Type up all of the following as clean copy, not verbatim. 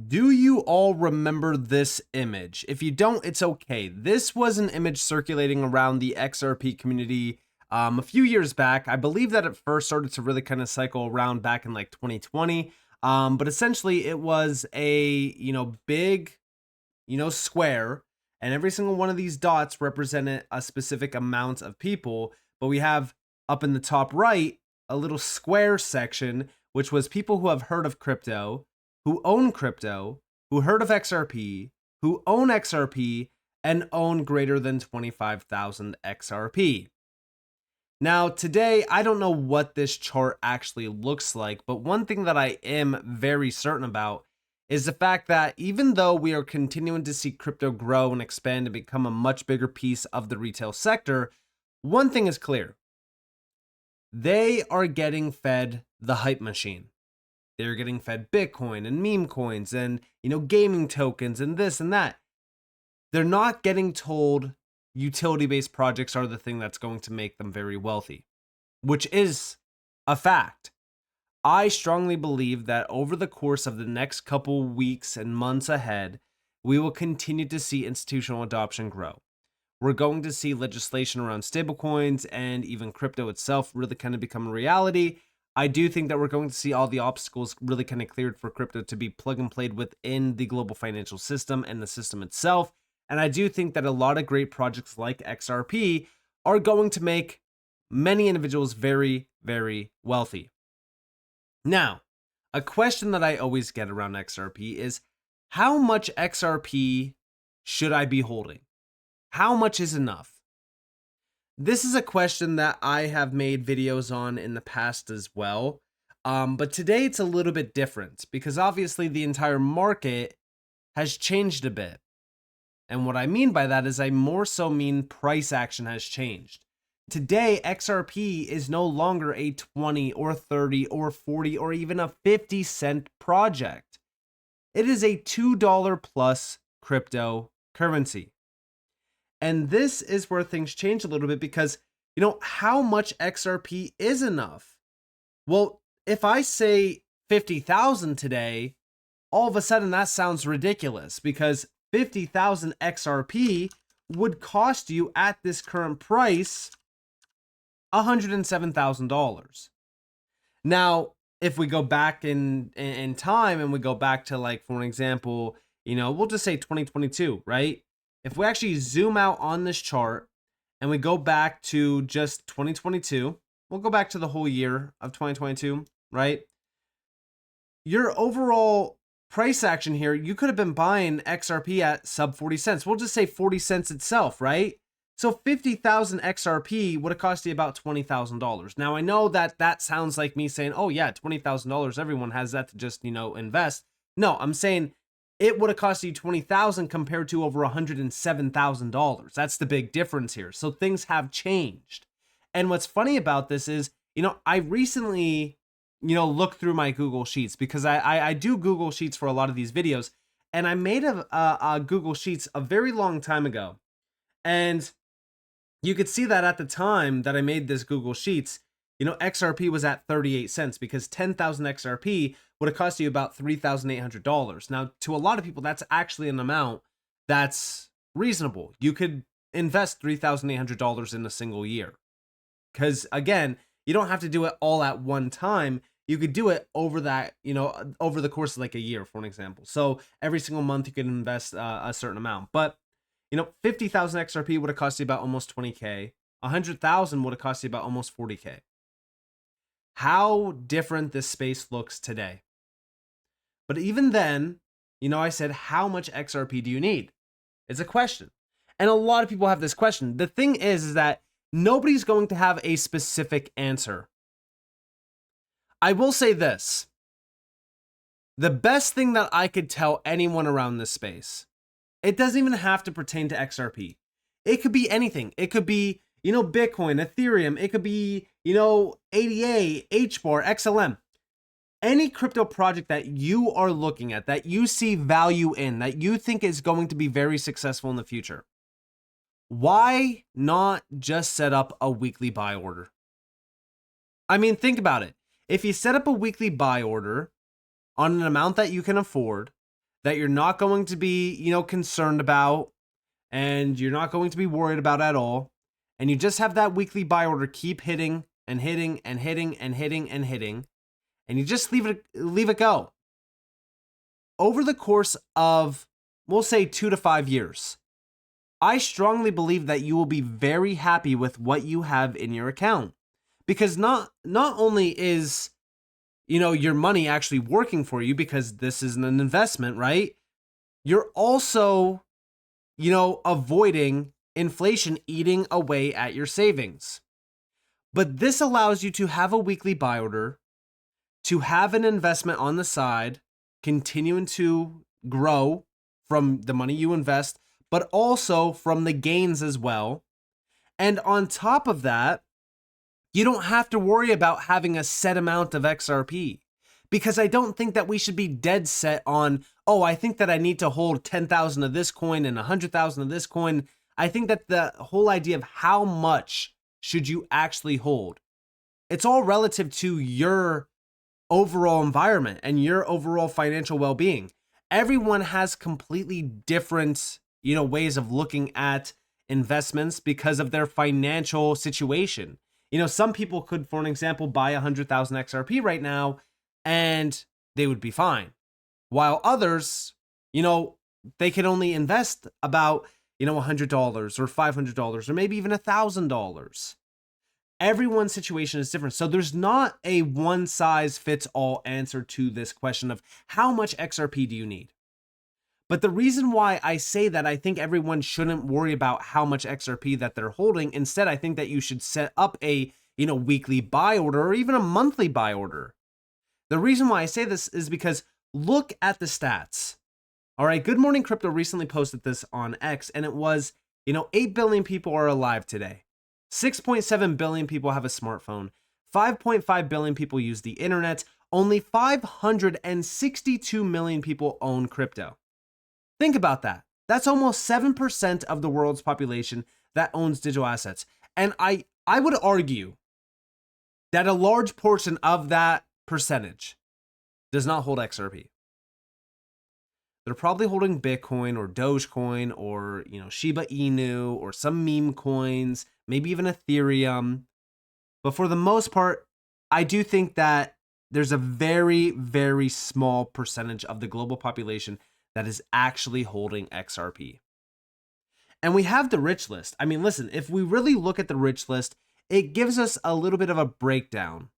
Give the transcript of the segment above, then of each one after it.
Do you all remember this image? If you don't, it's okay. This was an image circulating around the XRP community a few years back. I believe that it first started to really kind of cycle around back in like 2020. But essentially it was a, big, square, and every single one of these dots represented a specific amount of people. But we have up in the top right, a little square section, which was people who have heard of crypto, who own crypto, who heard of XRP, who own XRP, and own greater than 25,000 XRP. Now, today, I don't know what this chart actually looks like, but one thing that I am very certain about is the fact that even though we are continuing to see crypto grow and expand and become a much bigger piece of the retail sector, one thing is clear. They are getting fed the hype machine. They're getting fed Bitcoin and meme coins and, gaming tokens and this and that. They're not getting told utility-based projects are the thing that's going to make them very wealthy, which is a fact. I strongly believe that over the course of the next couple weeks and months ahead, we will continue to see institutional adoption grow. We're going to see legislation around stablecoins and even crypto itself really kind of become a reality. I do think that we're going to see all the obstacles really kind of cleared for crypto to be plug and played within the global financial system and the system itself. And I do think that a lot of great projects like XRP are going to make many individuals very, very wealthy. Now, a question that I always get around XRP is, how much XRP should I be holding? How much is enough? This is a question that I have made videos on in the past as well. But today it's a little bit different because obviously the entire market has changed a bit. And what I mean by that is I more so mean price action has changed. Today, XRP is no longer a 20 or 30 or 40 or even a 50-cent project. It is a $2 plus cryptocurrency. And this is where things change a little bit because, how much XRP is enough? Well, if I say 50,000 today, all of a sudden that sounds ridiculous because 50,000 XRP would cost you at this current price $107,000. Now, if we go back in time and we go back to, like, for an example, we'll just say 2022, right? If we actually zoom out on this chart and we go back to just 2022, we'll go back to the whole year of 2022, right? Your overall price action here, you could have been buying XRP at sub 40 cents. We'll just say 40 cents itself, right? So 50,000 XRP would have cost you about $20,000. Now, I know that that sounds like me saying, oh yeah, $20,000, everyone has that to just, invest. No, I'm saying it would have cost you $20,000 compared to over $107,000. That's the big difference here. So things have changed. And what's funny about this is, I recently, looked through my Google Sheets because I do Google Sheets for a lot of these videos. And I made a Google Sheets a very long time ago. And you could see that at the time that I made this Google Sheets, XRP was at 38 cents because 10,000 XRP would have cost you about $3,800. Now, to a lot of people, that's actually an amount that's reasonable. You could invest $3,800 in a single year. Because again, you don't have to do it all at one time. You could do it over that, over the course of like a year, for an example. So every single month you could invest a certain amount. But 50,000 XRP would have cost you about almost 20K. 100,000 would have cost you about almost 40K. How different this space looks today. But even then, I said, how much XRP do you need? It's a question. And a lot of people have this question. The thing is that nobody's going to have a specific answer. I will say this. The best thing that I could tell anyone around this space, it doesn't even have to pertain to XRP. It could be anything. It could be, Bitcoin, Ethereum. It could be, ADA, HBAR, XLM. Any crypto project that you are looking at, that you see value in, that you think is going to be very successful in the future, why not just set up a weekly buy order? I mean, think about it. If you set up a weekly buy order on an amount that you can afford, that you're not going to be, concerned about, and you're not going to be worried about at all. And you just have that weekly buy order keep hitting and hitting and hitting and hitting and hitting, and you just leave it go. Over the course of, we'll say 2 to 5 years, I strongly believe that you will be very happy with what you have in your account. Because not only is, your money actually working for you, because this is an investment, right? You're also, avoiding inflation eating away at your savings. But this allows you to have a weekly buy order, to have an investment on the side, continuing to grow from the money you invest, but also from the gains as well. And on top of that, you don't have to worry about having a set amount of XRP, because I don't think that we should be dead set on, oh, I think that I need to hold 10,000 of this coin and 100,000 of this coin. I think that the whole idea of how much should you actually hold, it's all relative to your overall environment and your overall financial well-being. Everyone has completely different, ways of looking at investments because of their financial situation. Some people could, for an example, buy 100,000 XRP right now and they would be fine. While others, they can only invest about, $100 or $500 or maybe even $1,000. Everyone's situation is different. So there's not a one size fits all answer to this question of how much XRP do you need? But the reason why I say that I think everyone shouldn't worry about how much XRP that they're holding. Instead, I think that you should set up a, weekly buy order or even a monthly buy order. The reason why I say this is because look at the stats. All right, Good Morning Crypto recently posted this on X, and it was, 8 billion people are alive today. 6.7 billion people have a smartphone. 5.5 billion people use the internet. Only 562 million people own crypto. Think about that. That's almost 7% of the world's population that owns digital assets. And I would argue that a large portion of that percentage does not hold XRP. They're probably holding Bitcoin or Dogecoin or, Shiba Inu or some meme coins, maybe even Ethereum. But for the most part, I do think that there's a very, very small percentage of the global population that is actually holding XRP. And we have the rich list. I mean, listen, if we really look at the rich list, it gives us a little bit of a breakdown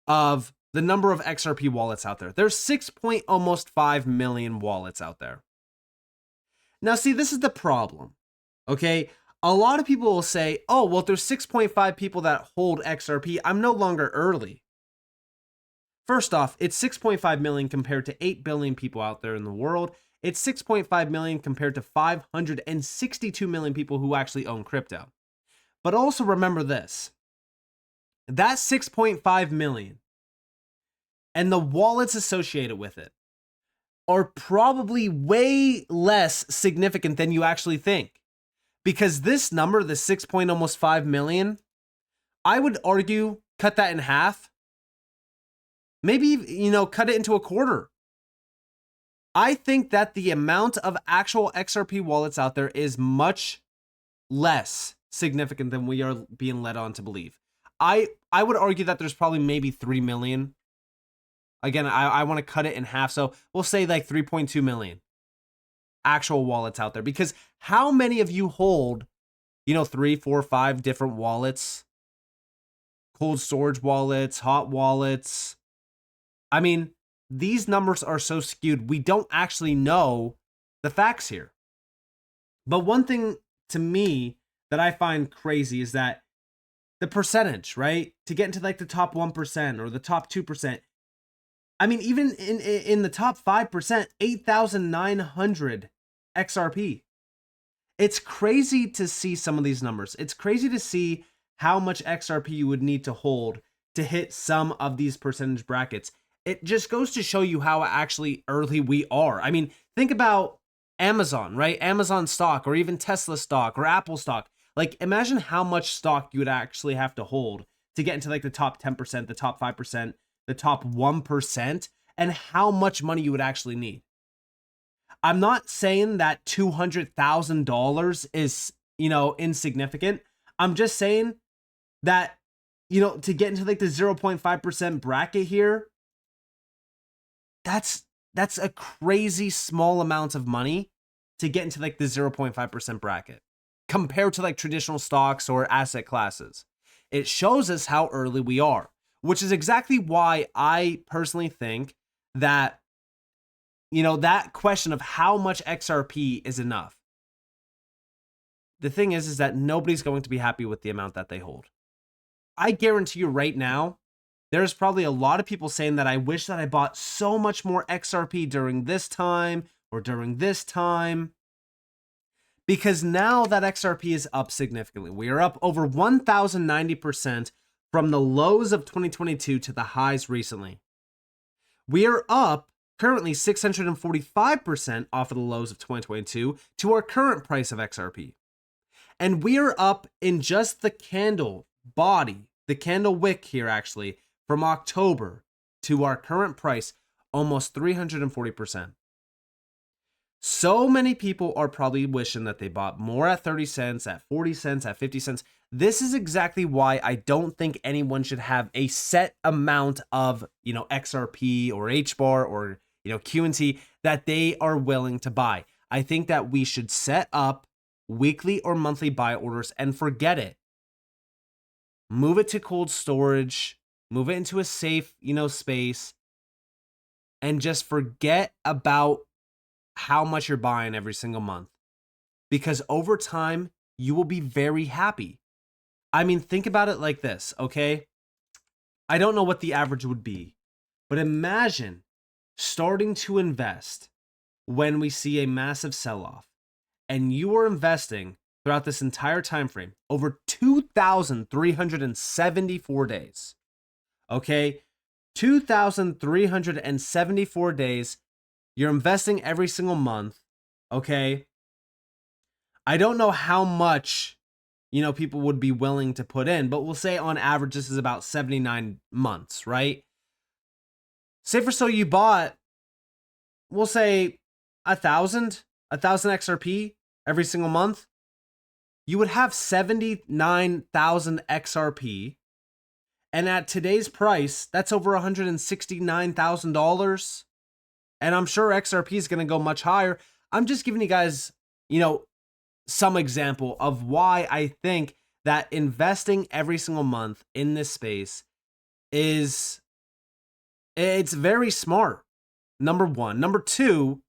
of the number of XRP wallets out there. There's almost 5 million wallets out there. Now, see, this is the problem, okay? A lot of people will say, oh, well, if there's 6.5 people that hold XRP, I'm no longer early. First off, it's 6.5 million compared to 8 billion people out there in the world. It's 6.5 million compared to 562 million people who actually own crypto. But also remember this, that 6.5 million and the wallets associated with it are probably way less significant than you actually think. Because this number, the 6.5 million, I would argue cut that in half. Maybe, cut it into a quarter. I think that the amount of actual XRP wallets out there is much less significant than we are being led on to believe. I would argue that there's probably maybe 3 million. Again, I want to cut it in half. So we'll say like 3.2 million actual wallets out there. Because how many of you hold, 3, 4, 5 different wallets? Cold storage wallets, hot wallets. I mean, these numbers are so skewed. We don't actually know the facts here. But one thing to me that I find crazy is that the percentage, right? To get into like the top 1% or the top 2%. I mean, even in the top 5%, 8,900 XRP. It's crazy to see some of these numbers. It's crazy to see how much XRP you would need to hold to hit some of these percentage brackets. It just goes to show you how actually early we are. I mean, think about Amazon, right? Amazon stock or even Tesla stock or Apple stock. Like, imagine how much stock you would actually have to hold to get into like the top 10%, the top 5%, the top 1%, and how much money you would actually need. I'm not saying that $200,000 is, insignificant. I'm just saying that, to get into like the 0.5% bracket here, that's a crazy small amount of money to get into like the 0.5% bracket compared to like traditional stocks or asset classes. It shows us how early we are, which is exactly why I personally think that, that question of how much XRP is enough. The thing is that nobody's going to be happy with the amount that they hold. I guarantee you right now, there's probably a lot of people saying that I wish that I bought so much more XRP during this time or during this time. Because now that XRP is up significantly. We are up over 1,090% from the lows of 2022 to the highs recently. We are up currently 645% off of the lows of 2022 to our current price of XRP. And we are up in just the candle body, the candle wick here actually, from October to our current price, almost 340%. So many people are probably wishing that they bought more at 30 cents, at 40 cents, at 50 cents. This is exactly why I don't think anyone should have a set amount of, XRP or HBAR or, QNT that they are willing to buy. I think that we should set up weekly or monthly buy orders and forget it. Move it to cold storage, move it into a safe, space, and just forget about how much you're buying every single month. Because over time, you will be very happy. I mean, think about it like this, okay? I don't know what the average would be, but imagine starting to invest when we see a massive sell-off, and you are investing throughout this entire time frame over 2,374 days. Okay? 2,374 days. You're investing every single month. Okay? I don't know how much, people would be willing to put in, but we'll say on average this is about 79 months, right? Say for so you bought, we'll say 1,000 XRP every single month. You would have 79,000 XRP. And at today's price, that's over $169,000. And I'm sure XRP is going to go much higher. I'm just giving you guys, some example of why I think that investing every single month in this space it's very smart. Number one. Number two,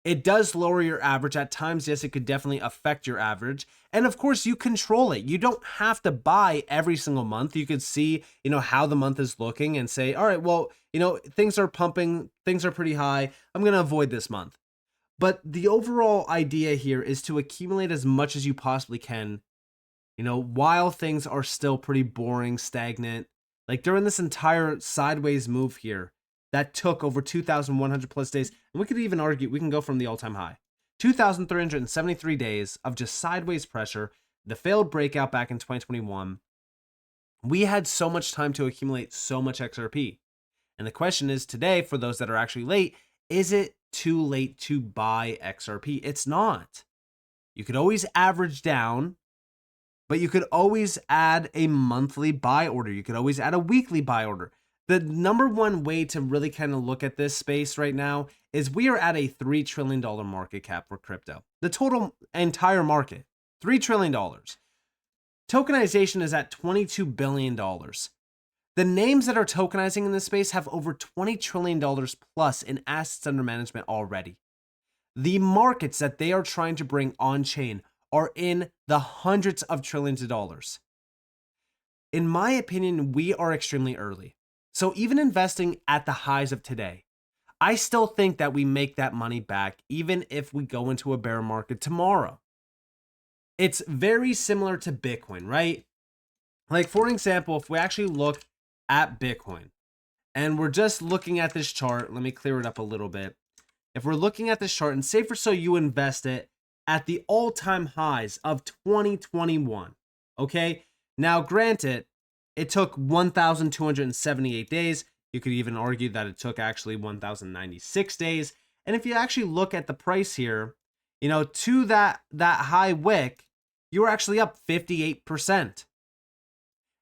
it does lower your average at times. Yes, it could definitely affect your average. And of course, you control it. You don't have to buy every single month. You could see, how the month is looking and say, all right, well, things are pumping, things are pretty high. I'm going to avoid this month. But the overall idea here is to accumulate as much as you possibly can, while things are still pretty boring, stagnant. Like during this entire sideways move here, that took over 2,100 plus days. And we could even argue, we can go from the all-time high. 2,373 days of just sideways pressure, the failed breakout back in 2021. We had so much time to accumulate so much XRP. And the question is today, for those that are actually late, is it too late to buy XRP? It's not. You could always average down, but you could always add a monthly buy order. You could always add a weekly buy order. The number one way to really kind of look at this space right now is we are at a $3 trillion market cap for crypto. The total entire market, $3 trillion. Tokenization is at $22 billion. The names that are tokenizing in this space have over $20 trillion plus in assets under management already. The markets that they are trying to bring on chain are in the hundreds of trillions of dollars. In my opinion, we are extremely early. So even investing at the highs of today, I still think that we make that money back even if we go into a bear market tomorrow. It's very similar to Bitcoin, right? Like for example, if we actually look at Bitcoin and we're just looking at this chart, let me clear it up a little bit. If we're looking at this chart and say for so you invest it at the all-time highs of 2021, okay? Now granted, it took 1,278 days. You could even argue that it took actually 1,096 days. And if you actually look at the price here, you know, to that high wick, you were actually up 58%.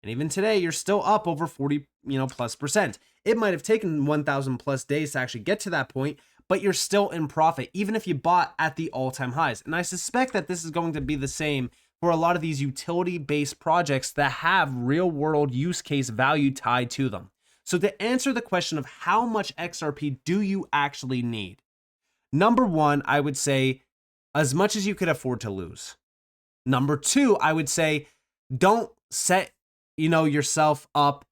And even today, you're still up over 40, plus percent. It might have taken 1,000 plus days to actually get to that point, but you're still in profit, even if you bought at the all-time highs. And I suspect that this is going to be the same for a lot of these utility-based projects that have real-world use case value tied to them. So to answer the question of how much XRP do you actually need? Number one, I would say as much as you could afford to lose. Number two, I would say don't set, yourself up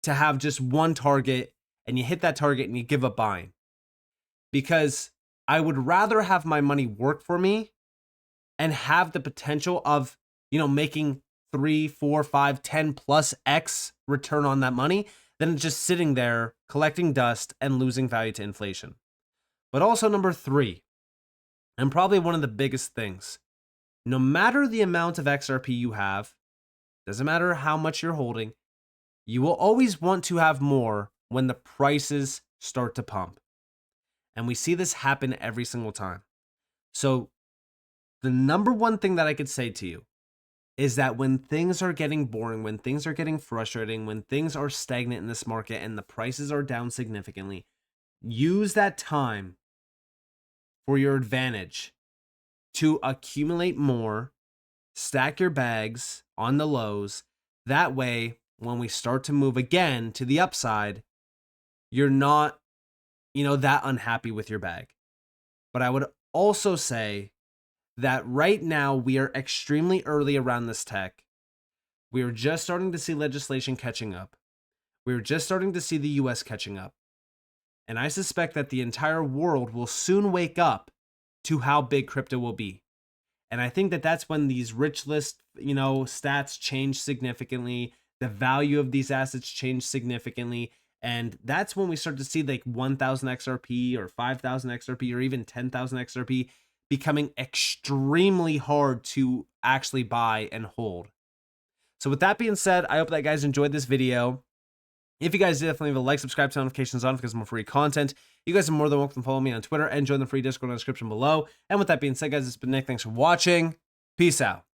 to have just one target and you hit that target and you give up buying. Because I would rather have my money work for me and have the potential of, making 3, 4, 5, 10 plus X return on that money than just sitting there collecting dust and losing value to inflation. But also number three, and probably one of the biggest things, no matter the amount of XRP you have, doesn't matter how much you're holding, you will always want to have more when the prices start to pump. And we see this happen every single time. So the number one thing that I could say to you is that when things are getting boring, when things are getting frustrating, when things are stagnant in this market and the prices are down significantly, use that time for your advantage to accumulate more, stack your bags on the lows. That way, when we start to move again to the upside, you're not, that unhappy with your bag. But I would also say that right now we are extremely early around this tech. We are just starting to see legislation catching up. We're just starting to see the US catching up. And I suspect that the entire world will soon wake up to how big crypto will be. And I think that that's when these rich list, stats change significantly. The value of these assets change significantly. And that's when we start to see like 1,000 XRP or 5,000 XRP or even 10,000 XRP becoming extremely hard to actually buy and hold. So with that being said, I hope that guys enjoyed this video. If you guys did, definitely leave a like, subscribe, turn notifications on because more free content. You guys are more than welcome to follow me on Twitter and join the free Discord in the description below. And with that being said, guys, it's been Nick. Thanks for watching. Peace out.